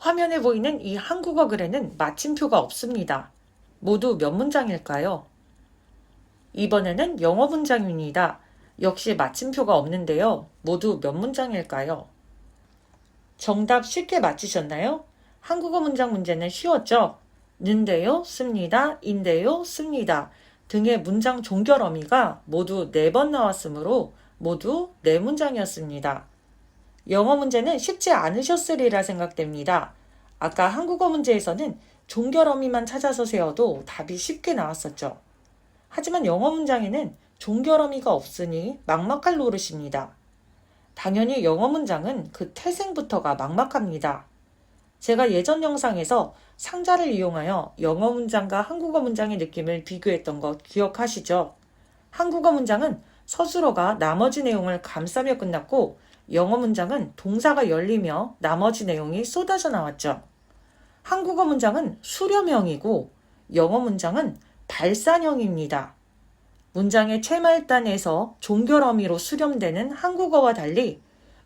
화면에 보이는 이 한국어 글에는 마침표가 없습니다. 모두 몇 문장일까요? 이번에는 영어 문장입니다. 역시 마침표가 없는데요. 모두 몇 문장일까요? 정답 쉽게 맞히셨나요? 한국어 문장 문제는 쉬웠죠? 는데요, 씁니다, 인데요, 씁니다 등의 문장 종결 어미가 모두 4번 나왔으므로 모두 4문장이었습니다. 영어 문제는 쉽지 않으셨으리라 생각됩니다. 아까 한국어 문제에서는 종결 어미만 찾아서 세워도 답이 쉽게 나왔었죠. 하지만 영어 문장에는 종결 어미가 없으니 막막할 노릇입니다. 당연히 영어 문장은 그 태생부터가 막막합니다. 제가 예전 영상에서 상자를 이용하여 영어 문장과 한국어 문장의 느낌을 비교했던 거 기억하시죠? 한국어 문장은 서술어가 나머지 내용을 감싸며 끝났고 영어 문장은 동사가 열리며 나머지 내용이 쏟아져 나왔죠. 한국어 문장은 수렴형이고 영어 문장은 발산형입니다. 문장의 채말단에서 종결 어미로 수렴되는 한국어와 달리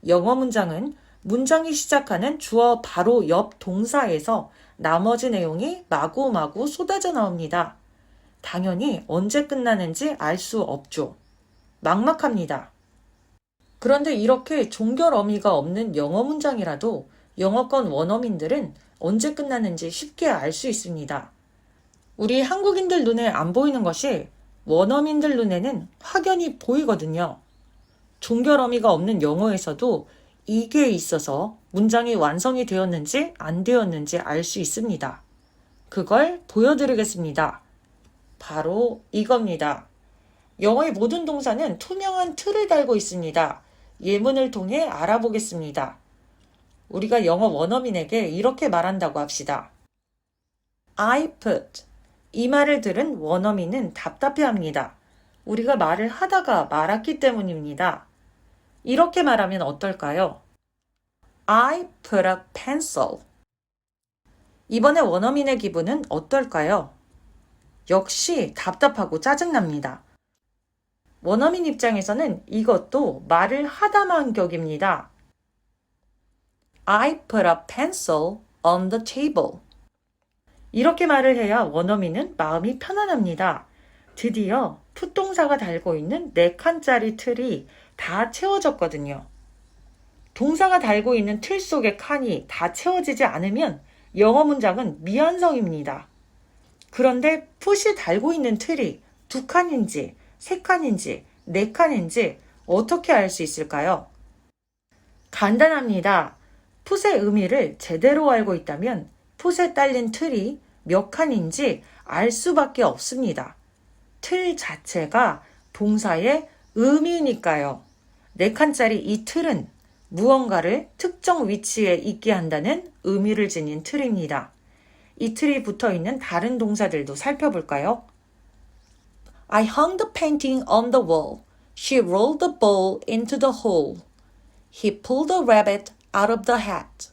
영어 문장은 문장이 시작하는 주어 바로 옆 동사에서 나머지 내용이 마구마구 쏟아져 나옵니다. 당연히 언제 끝나는지 알 수 없죠. 막막합니다. 그런데 이렇게 종결 어미가 없는 영어 문장이라도 영어권 원어민들은 언제 끝나는지 쉽게 알 수 있습니다. 우리 한국인들 눈에 안 보이는 것이 원어민들 눈에는 확연히 보이거든요. 종결 어미가 없는 영어에서도 이게 있어서 문장이 완성이 되었는지 안 되었는지 알 수 있습니다. 그걸 보여드리겠습니다. 바로 이겁니다. 영어의 모든 동사는 투명한 틀을 달고 있습니다. 예문을 통해 알아보겠습니다. 우리가 영어 원어민에게 이렇게 말한다고 합시다. I put. 이 말을 들은 원어민은 답답해합니다. 우리가 말을 하다가 말았기 때문입니다. 이렇게 말하면 어떨까요? I put a pencil. 이번에 원어민의 기분은 어떨까요? 역시 답답하고 짜증납니다. 원어민 입장에서는 이것도 말을 하다만 격입니다. I put a pencil on the table. 이렇게 말을 해야 원어민은 마음이 편안합니다. 드디어 풋동사가 달고 있는 4칸짜리 틀이 다 채워졌거든요. 동사가 달고 있는 틀 속의 칸이 다 채워지지 않으면 영어 문장은 미완성입니다. 그런데 풋이 달고 있는 틀이 2칸인지 3칸인지 4칸인지 어떻게 알 수 있을까요? 간단합니다. 풋의 의미를 제대로 알고 있다면 풋에 딸린 틀이 몇 칸인지 알 수밖에 없습니다. 틀 자체가 동사의 의미니까요. 4칸짜리 이 틀은 무언가를 특정 위치에 있게 한다는 의미를 지닌 틀입니다. 이 틀이 붙어있는 다른 동사들도 살펴볼까요? I hung the painting on the wall. She rolled the ball into the hole. He pulled the rabbit out of the hat.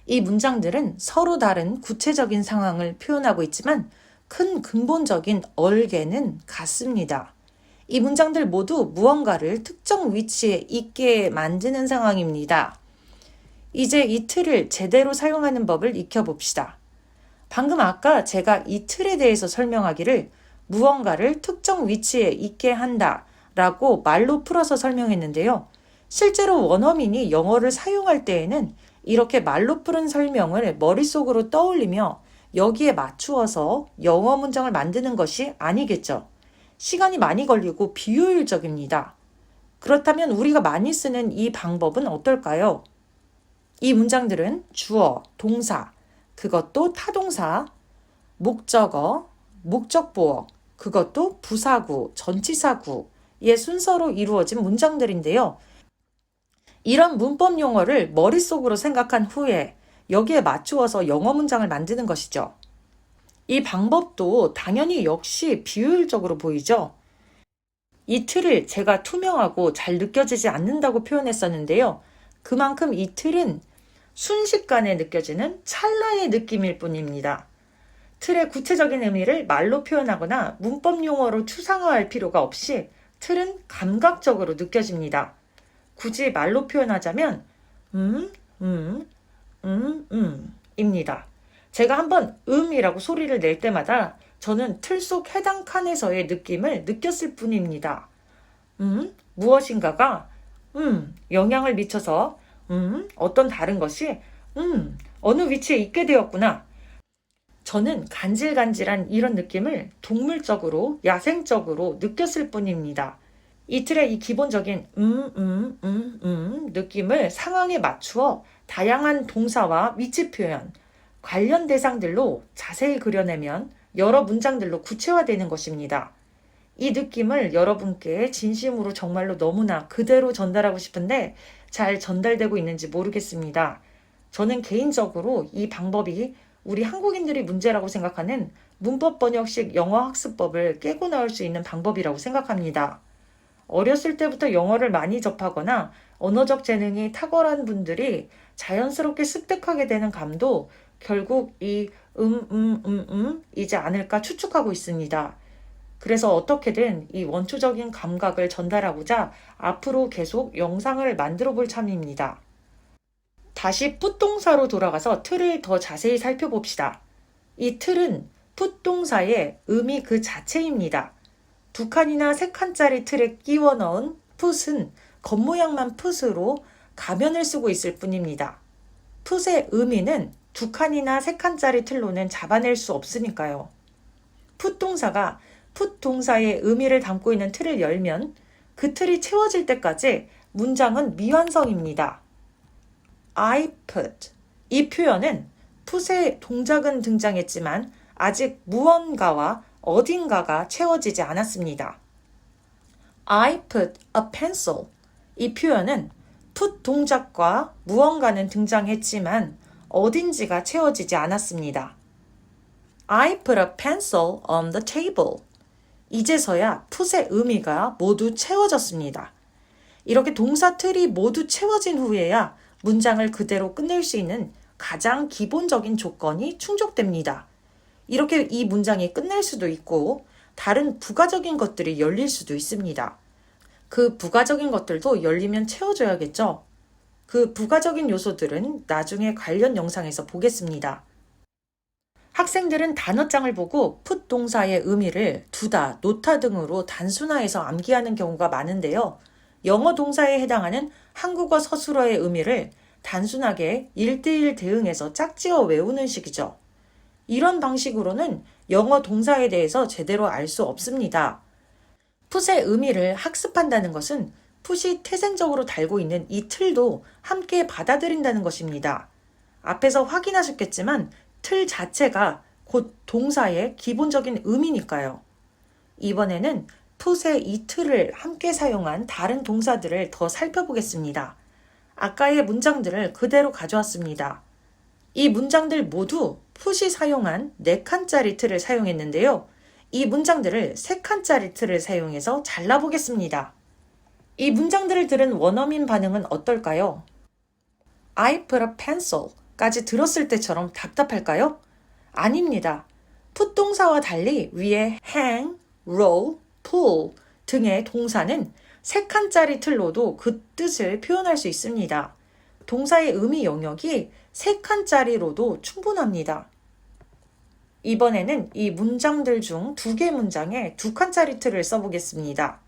이 문장들은 서로 다른 구체적인 상황을 표현하고 있지만 큰 근본적인 얼개는 같습니다. 이 문장들 모두 무언가를 특정 위치에 있게 만드는 상황입니다. 이제 이 틀을 제대로 사용하는 법을 익혀봅시다. 방금 아까 제가 이 틀에 대해서 설명하기를 무언가를 특정 위치에 있게 한다 라고 말로 풀어서 설명했는데요. 실제로 원어민이 영어를 사용할 때에는 이렇게 말로 푸른 설명을 머릿속으로 떠올리며 여기에 맞추어서 영어 문장을 만드는 것이 아니겠죠. 시간이 많이 걸리고 비효율적입니다. 그렇다면 우리가 많이 쓰는 이 방법은 어떨까요? 이 문장들은 주어, 동사, 그것도 타동사, 목적어, 목적보어, 그것도 부사구, 전치사구의 순서로 이루어진 문장들인데요. 이런 문법 용어를 머릿속으로 생각한 후에 여기에 맞추어서 영어 문장을 만드는 것이죠. 이 방법도 당연히 역시 비효율적으로 보이죠. 이 틀을 제가 투명하고 잘 느껴지지 않는다고 표현했었는데요. 그만큼 이 틀은 순식간에 느껴지는 찰나의 느낌일 뿐입니다. 틀의 구체적인 의미를 말로 표현하거나 문법 용어로 추상화할 필요가 없이 틀은 감각적으로 느껴집니다. 굳이 말로 표현하자면 입니다. 제가 한번 이라고 소리를 낼 때마다 저는 틀 속 해당 칸에서의 느낌을 느꼈을 뿐입니다. 무엇인가가 영향을 미쳐서 어떤 다른 것이 어느 위치에 있게 되었구나. 저는 간질간질한 이런 느낌을 동물적으로, 야생적으로 느꼈을 뿐입니다. 이 틀의 이 기본적인 느낌을 상황에 맞추어 다양한 동사와 위치 표현, 관련 대상들로 자세히 그려내면 여러 문장들로 구체화되는 것입니다. 이 느낌을 여러분께 진심으로 정말로 너무나 그대로 전달하고 싶은데 잘 전달되고 있는지 모르겠습니다. 저는 개인적으로 이 방법이 우리 한국인들이 문제라고 생각하는 문법 번역식 영어 학습법을 깨고 나올 수 있는 방법이라고 생각합니다. 어렸을 때부터 영어를 많이 접하거나 언어적 재능이 탁월한 분들이 자연스럽게 습득하게 되는 감도 결국 이 이지 않을까 추측하고 있습니다. 그래서 어떻게든 이 원초적인 감각을 전달하고자 앞으로 계속 영상을 만들어 볼 참입니다. 다시 풋동사로 돌아가서 틀을 더 자세히 살펴봅시다. 이 틀은 풋동사의 의미 그 자체입니다. 2칸이나 3칸짜리 틀에 끼워 넣은 풋은 겉모양만 풋으로 가면을 쓰고 있을 뿐입니다. 풋의 의미는 2칸이나 3칸짜리 틀로는 잡아낼 수 없으니까요. 풋동사가 풋동사의 의미를 담고 있는 틀을 열면 그 틀이 채워질 때까지 문장은 미완성입니다. I put. 이 표현은 풋의 동작은 등장했지만 아직 무언가와 어딘가가 채워지지 않았습니다. I put a pencil. 이 표현은 put 동작과 무언가는 등장했지만 어딘지가 채워지지 않았습니다. I put a pencil on the table. 이제서야 put의 의미가 모두 채워졌습니다. 이렇게 동사 틀이 모두 채워진 후에야 문장을 그대로 끝낼 수 있는 가장 기본적인 조건이 충족됩니다. 이렇게 이 문장이 끝날 수도 있고 다른 부가적인 것들이 열릴 수도 있습니다. 그 부가적인 것들도 열리면 채워줘야겠죠? 그 부가적인 요소들은 나중에 관련 영상에서 보겠습니다. 학생들은 단어장을 보고 put 동사의 의미를 두다, 놓다 등으로 단순화해서 암기하는 경우가 많은데요. 영어 동사에 해당하는 한국어 서술어의 의미를 단순하게 1대1 대응해서 짝지어 외우는 식이죠. 이런 방식으로는 영어 동사에 대해서 제대로 알 수 없습니다. put의 의미를 학습한다는 것은 put이 태생적으로 달고 있는 이 틀도 함께 받아들인다는 것입니다. 앞에서 확인하셨겠지만 틀 자체가 곧 동사의 기본적인 의미니까요. 이번에는 put의 이 틀을 함께 사용한 다른 동사들을 더 살펴보겠습니다. 아까의 문장들을 그대로 가져왔습니다. 이 문장들 모두 put이 사용한 4칸짜리 틀을 사용했는데요. 이 문장들을 3칸짜리 틀을 사용해서 잘라보겠습니다. 이 문장들을 들은 원어민 반응은 어떨까요? I put a pencil 까지 들었을 때처럼 답답할까요? 아닙니다. put 동사와 달리 위에 hang, roll, pull 등의 동사는 3칸짜리 틀로도 그 뜻을 표현할 수 있습니다. 동사의 의미 영역이 3칸짜리로도 충분합니다. 이번에는 이 문장들 중 2개 문장에 2칸짜리 틀을 써보겠습니다.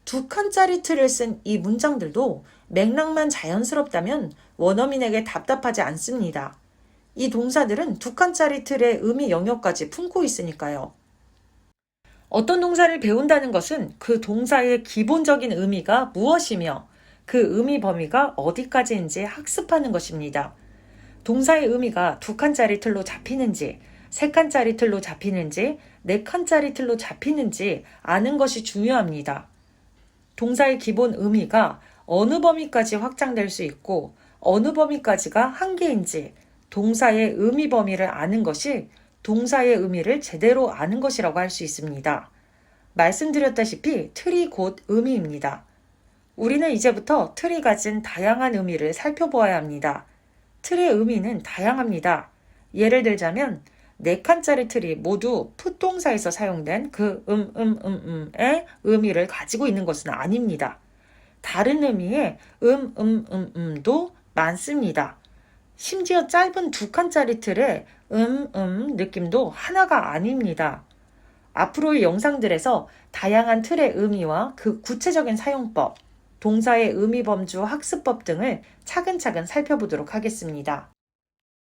2칸짜리 틀을 쓴 이 문장들도 맥락만 자연스럽다면 원어민에게 답답하지 않습니다. 이 동사들은 2칸짜리 틀의 의미 영역까지 품고 있으니까요. 어떤 동사를 배운다는 것은 그 동사의 기본적인 의미가 무엇이며 그 의미 범위가 어디까지인지 학습하는 것입니다. 동사의 의미가 2칸짜리 틀로 잡히는지, 3칸짜리 틀로 잡히는지, 4칸짜리 틀로 잡히는지 아는 것이 중요합니다. 동사의 기본 의미가 어느 범위까지 확장될 수 있고 어느 범위까지가 한계인지 동사의 의미 범위를 아는 것이 동사의 의미를 제대로 아는 것이라고 할 수 있습니다. 말씀드렸다시피 틀이 곧 의미입니다. 우리는 이제부터 틀이 가진 다양한 의미를 살펴보아야 합니다. 틀의 의미는 다양합니다. 예를 들자면 4칸짜리 틀이 모두 put 동사에서 사용된 그 의 의미를 가지고 있는 것은 아닙니다. 다른 의미의 도 많습니다. 심지어 짧은 2칸짜리 틀에 느낌도 하나가 아닙니다. 앞으로의 영상들에서 다양한 틀의 의미와 그 구체적인 사용법, 동사의 의미 범주 학습법 등을 차근차근 살펴보도록 하겠습니다.